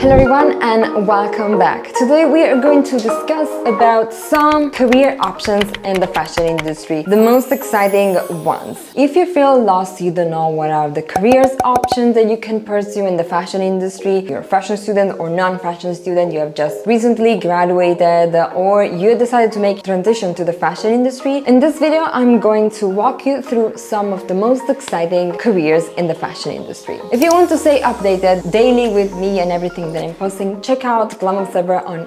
Hello everyone and welcome back. Today we are going to discuss about some career options in the fashion industry, the most exciting ones. If you feel lost, you don't know what are the careers options that you can pursue in the fashion industry, you're a fashion student or non-fashion student, you have just recently graduated or you decided to make transition to the fashion industry, in this video I'm going to walk you through some of the most exciting careers in the fashion industry. If you want to stay updated daily with me and everything that I'm posting, check out Glam on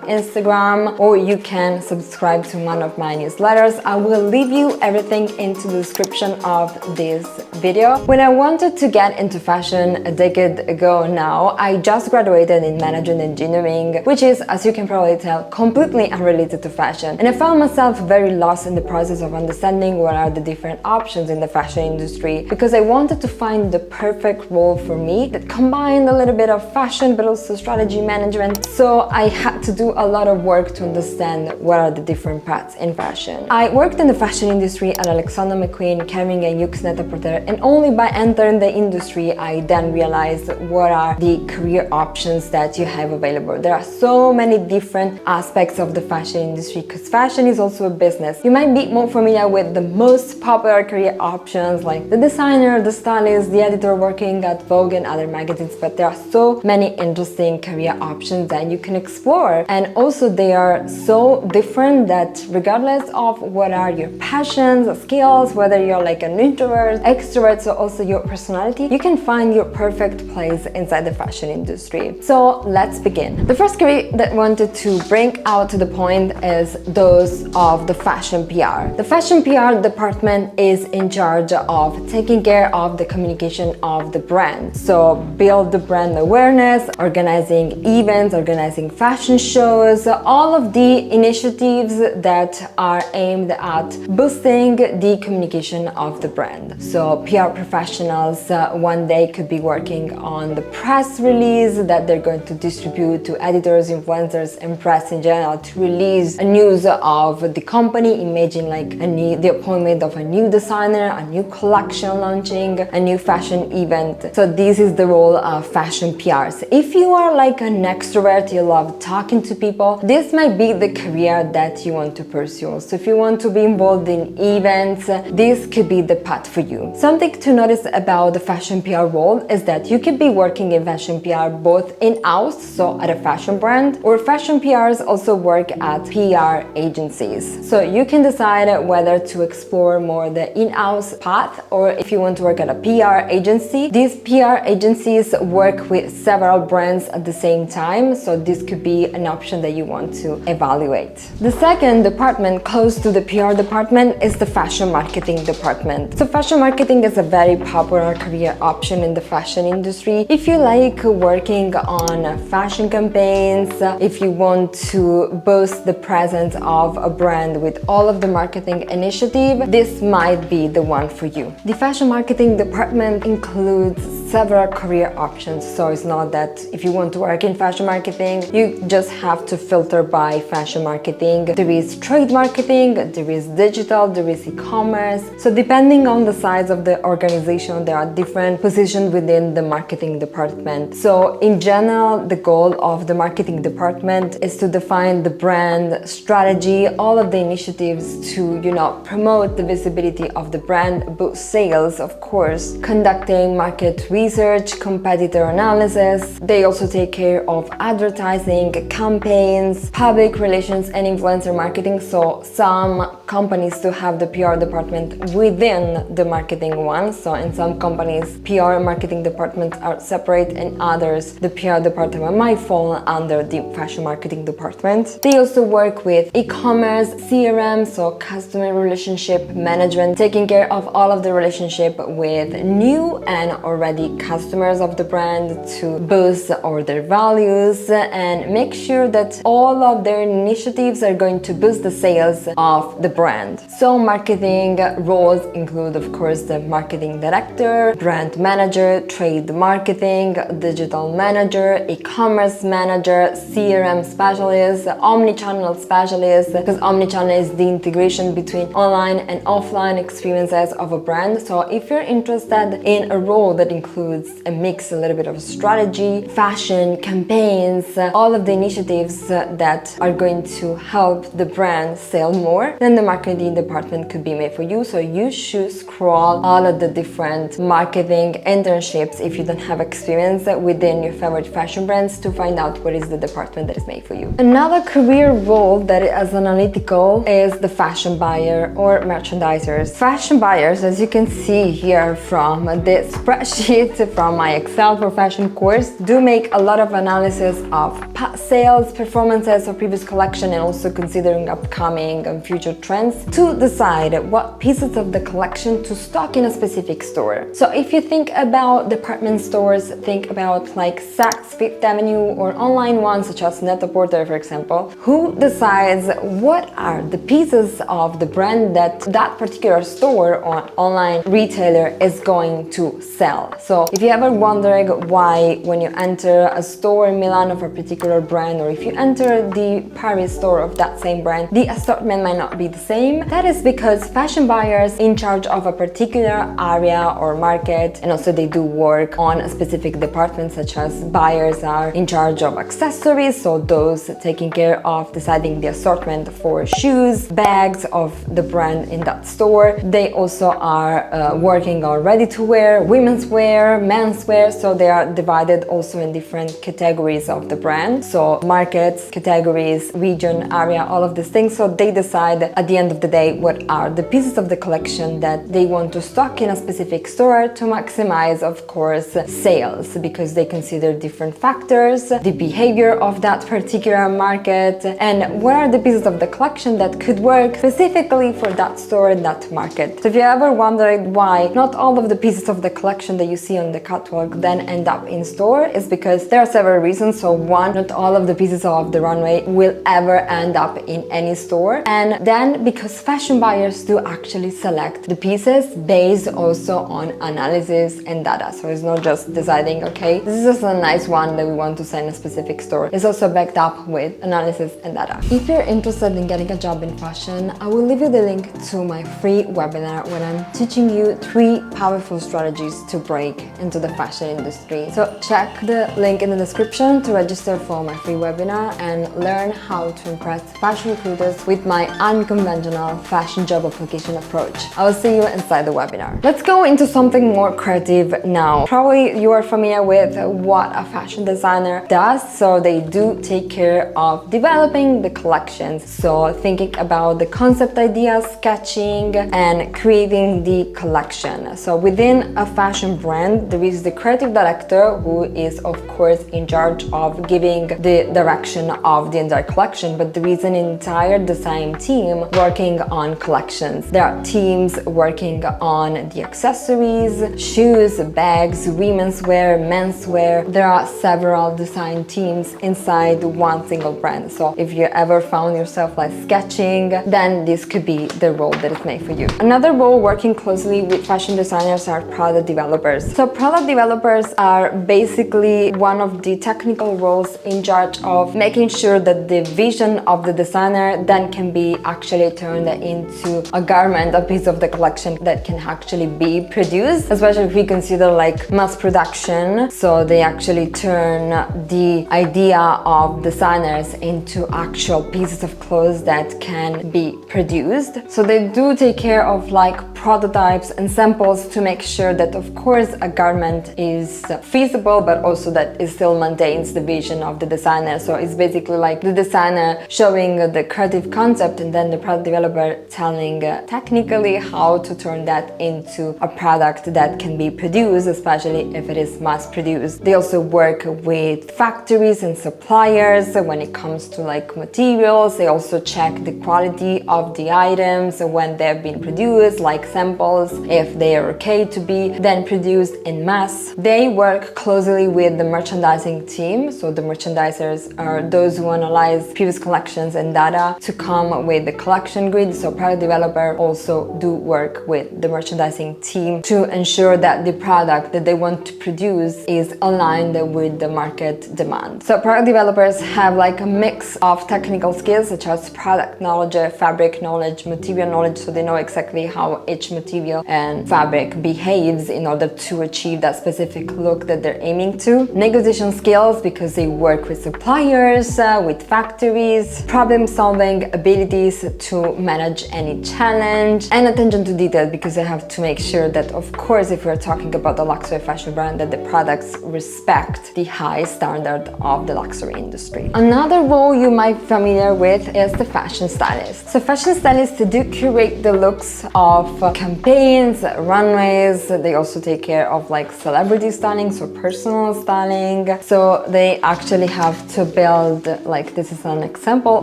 Instagram, or you can subscribe to one of my newsletters. I will leave you everything into the description of this video. When I wanted to get into fashion a decade ago now, I just graduated in management engineering, which is, as you can probably tell, completely unrelated to fashion. And I found myself very lost in the process of understanding what are the different options in the fashion industry, because I wanted to find the perfect role for me that combined a little bit of fashion but also strategy management. So I had to do a lot of work to understand what are the different paths in fashion. I worked in the fashion industry at Alexander McQueen, carrying a Yux Net-a-Porter, and only by entering the industry I then realized what are the career options that you have available. There are so many different aspects of the fashion industry because fashion is also a business. You might be more familiar with the most popular career options like the designer, the stylist, the editor working at Vogue and other magazines, but there are so many interesting career options that you can explore, and also they are so different that regardless of what are your passions, skills, whether you're like an introvert, extrovert, so also your personality, you can find your perfect place inside the fashion industry. So let's begin. The first career that I wanted to bring out to the point is those of the fashion PR. The fashion PR department is in charge of taking care of the communication of the brand. So build the brand awareness, organizing events, organizing fashion shows, all of the initiatives that are aimed at boosting the communication of the brand. So PR professionals one day could be working on the press release that they're going to distribute to editors, influencers, and press in general to release a news of the company. Imagine like the appointment of a new designer, a new collection launching, a new fashion event. So this is the role of fashion PRs. If you are like an extrovert, you love talking to people, this might be the career that you want to pursue. So if you want to be involved in events, this could be the path for you. Something to notice about the fashion PR role is that you could be working in fashion PR both in-house, so at a fashion brand, or fashion PRs also work at PR agencies. So you can decide whether to explore more the in-house path, or if you want to work at a PR agency. These PR agencies work with several brands at the same time, so this could be an option that you want to evaluate. The second department close to the PR department is the fashion marketing department. So fashion marketing is a very popular career option in the fashion industry. If you like working on fashion campaigns, if you want to boost the presence of a brand with all of the marketing initiative, this might be the one for you. The fashion marketing department includes several career options, so it's not that if you want to work in fashion marketing, you just have to filter by fashion marketing. There is trade marketing, there is digital, there is e-commerce. So depending on the size of the organization, there are different positions within the marketing department. So in general, the goal of the marketing department is to define the brand strategy, all of the initiatives to, promote the visibility of the brand, boost sales, of course, conducting market research, competitor analysis. They also take care of advertising, campaigns, public relations, and influencer marketing. So some companies do have the PR department within the marketing one. So in some companies, PR and marketing departments are separate, and others, the PR department might fall under the fashion marketing department. They also work with e-commerce, CRM, so customer relationship management, taking care of all of the relationship with new and already customers of the brand to boost order values and make sure that all of their initiatives are going to boost the sales of the brand. So marketing roles include, of course, the marketing director, brand manager, trade marketing, digital manager, e-commerce manager, CRM specialist, omnichannel specialist, because omnichannel is the integration between online and offline experiences of a brand. So if you're interested in a role that includes includes a mix, a little bit of strategy, fashion, campaigns, all of the initiatives that are going to help the brand sell more, then the marketing department could be made for you. So you should scroll all of the different marketing internships if you don't have experience within your favorite fashion brands to find out what is the department that is made for you. Another career role that is analytical is the fashion buyer or merchandisers. Fashion buyers, as you can see here from this spreadsheet from my Excel for fashion course, do make a lot of analysis of past sales, performances of previous collection, and also considering upcoming and future trends to decide what pieces of the collection to stock in a specific store. So if you think about department stores, think about like Saks Fifth Avenue or online ones such as Net-a-Porter, for example. Who decides what are the pieces of the brand that that particular store or online retailer is going to sell? So if you ever wondering why when you enter a store in Milan of a particular brand, or if you enter the Paris store of that same brand, the assortment might not be the same, that is because fashion buyers in charge of a particular area or market, and also they do work on a specific department, such as buyers are in charge of accessories, so those taking care of deciding the assortment for shoes, bags of the brand in that store. They also are working on ready-to-wear, women's wear, men's wear, so they are divided also in different categories of the brand, so markets, categories, region, area, all of these things. So they decide at the end of the day what are the pieces of the collection that they want to stock in a specific store to maximize, of course, sales, because they consider different factors, the behavior of that particular market, and what are the pieces of the collection that could work specifically for that store and that market. So if you ever wondered why not all of the pieces of the collection that you see on the catwalk then end up in store, is because there are several reasons. So one, not all of the pieces of the runway will ever end up in any store, and then because fashion buyers do actually select the pieces based also on analysis and data. So it's not just deciding, okay, this is just a nice one that we want to sell in a specific store. It's also backed up with analysis and data. If you're interested in getting a job in fashion, I will leave you the link to my free webinar when I'm teaching you 3 powerful strategies to break into the fashion industry. So check the link in the description to register for my free webinar and learn how to impress fashion recruiters with my unconventional fashion job application approach. I will see you inside the webinar. Let's go into something more creative now. Probably you are familiar with what a fashion designer does. So they do take care of developing the collections. So thinking about the concept idea, sketching, and creating the collection. So within a fashion brand, there is the creative director who is of course in charge of giving the direction of the entire collection, but there is an entire design team working on collections. There are teams working on the accessories, shoes, bags, women's wear, men's wear. There are several design teams inside one single brand. So if you ever found yourself like sketching, then this could be the role that is made for you. Another role working closely with fashion designers are product developers. So product developers are basically one of the technical roles in charge of making sure that the vision of the designer then can be actually turned into a garment, a piece of the collection that can actually be produced, especially if we consider like mass production. So they actually turn the idea of designers into actual pieces of clothes that can be produced. So they do take care of like prototypes and samples to make sure that of course a garment is feasible, but also that it still maintains the vision of the designer. So it's basically like the designer showing the creative concept and then the product developer telling technically how to turn that into a product that can be produced, especially if it is mass produced. They also work with factories and suppliers when it comes to like materials. They also check the quality of the items when they've been produced, like samples, if they are okay to be then produced in mass. They work closely with the merchandising team. So the merchandisers are those who analyze previous collections and data to come with the collection grid. So product developer also do work with the merchandising team to ensure that the product that they want to produce is aligned with the market demand. So product developers have like a mix of technical skills such as product knowledge, fabric knowledge, material knowledge, so they know exactly how each material and fabric behaves in order to achieve that specific look that they're aiming to. Negotiation skills, because they work with suppliers, with factories. Problem solving abilities to manage any challenge. And attention to detail, because they have to make sure that, of course, if we're talking about a luxury fashion brand, that the products respect the high standard of the luxury industry. Another role you might be familiar with is the fashion stylist. So fashion stylists do curate the looks of campaigns, runways. They also take care of like celebrity styling, so personal styling. So they actually have to build, like this is an example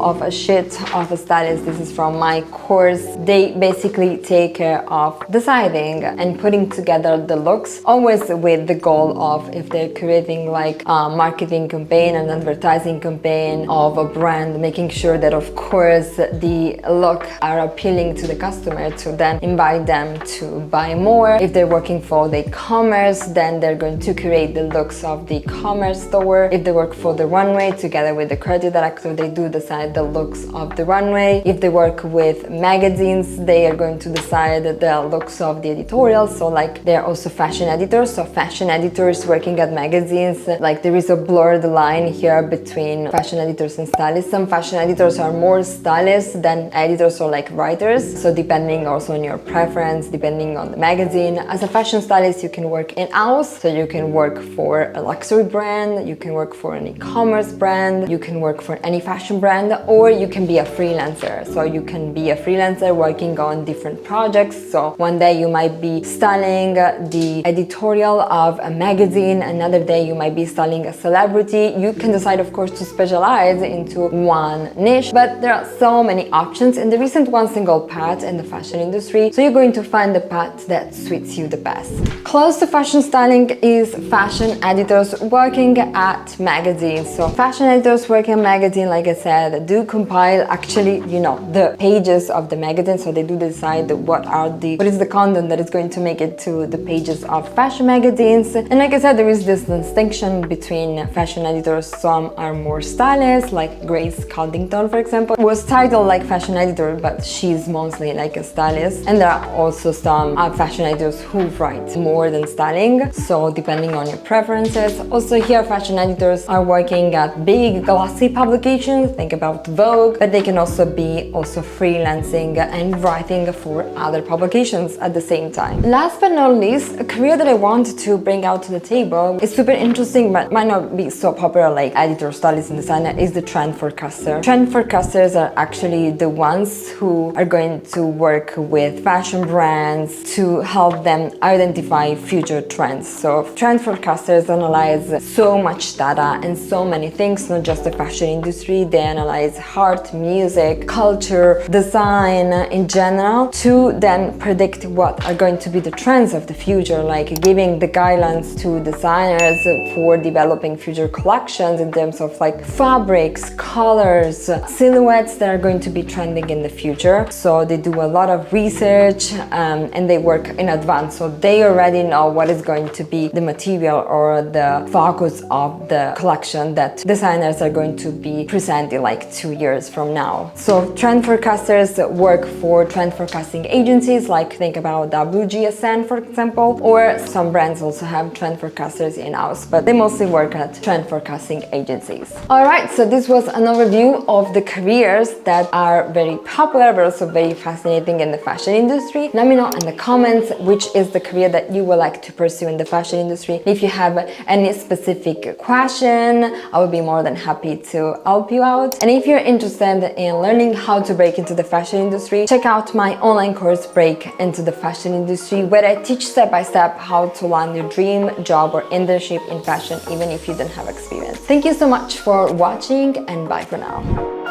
of a shoot of a stylist. This is from my course. They basically take care of deciding and putting together the looks, always with the goal of, if they're creating like a marketing campaign, an advertising campaign of a brand, making sure that of course the look are appealing to the customer to then invite them to buy more. If they're working for the e-commerce, then they're going to create the looks of the e-commerce store. If they work for the runway, together with the creative director, they do decide the looks of the runway. If they work with magazines, they are going to decide the looks of the editorial. So like they're also fashion editors. So fashion editors working at magazines, like there is a blurred line here between fashion editors and stylists. Some fashion editors are more stylists than editors or like writers. So depending also on your preference, depending on the magazine. As a fashion stylist, you can work in-house. So you can work for a luxury brand, you can work for an e-commerce brand, you can work for any fashion brand, or you can be a freelancer. So you can be a freelancer working on different projects. So one day you might be styling the editorial of a magazine, another day you might be styling a celebrity. You can decide, of course, to specialize into one niche, but there are so many options and there isn't one single path in the fashion industry. So you're going to find the path that suits you the best. Close to fashion styling is fashion editors working at magazines. So fashion editors working at magazine, like I said, do compile actually, the pages of the magazine. So they do decide what is the content that is going to make it to the pages of fashion magazines. And like I said, there is this distinction between fashion editors. Some are more stylists, like Grace Coddington, for example, was titled like fashion editor, but she's mostly like a stylist. And there are also some fashion editors who write more than styling. So depending on your preferences. Also here, fashion editors are working at big glossy publications. Think about Vogue, but they can also be freelancing and writing for other publications at the same time. Last but not least, a career that I want to bring out to the table is super interesting, but might not be so popular like editor, stylist, and designer, is the trend forecaster. Trend forecasters are actually the ones who are going to work with fashion brands to help them identify future trends. So trend forecasters analyze so much data and so many things, not just the fashion industry. They analyze art, music, culture, design in general, to then predict what are going to be the trends of the future, like giving the guidelines to designers for developing future collections in terms of like fabrics, colors, silhouettes that are going to be trending in the future. So they do a lot of research and they work in advance. So they already know what is going to be the material or the focus of the collection that designers are going to be presenting like 2 years from now. So trend forecasters work for trend forecasting agencies, like think about WGSN, for example, or some brands also have trend forecasters in-house, but they mostly work at trend forecasting agencies. All right, so this was an overview of the careers that are very popular, but also very fascinating in the fashion industry. Let me know in the comments which is the career that you would like to pursue in the fashion industry. If you have any specific question, I would be more than happy to help you out. And if you're interested in learning how to break into the fashion industry, check out my online course, Break into the Fashion Industry, where I teach step by step how to land your dream job or internship in fashion, even if you don't have experience. Thank you so much for watching, and bye for now.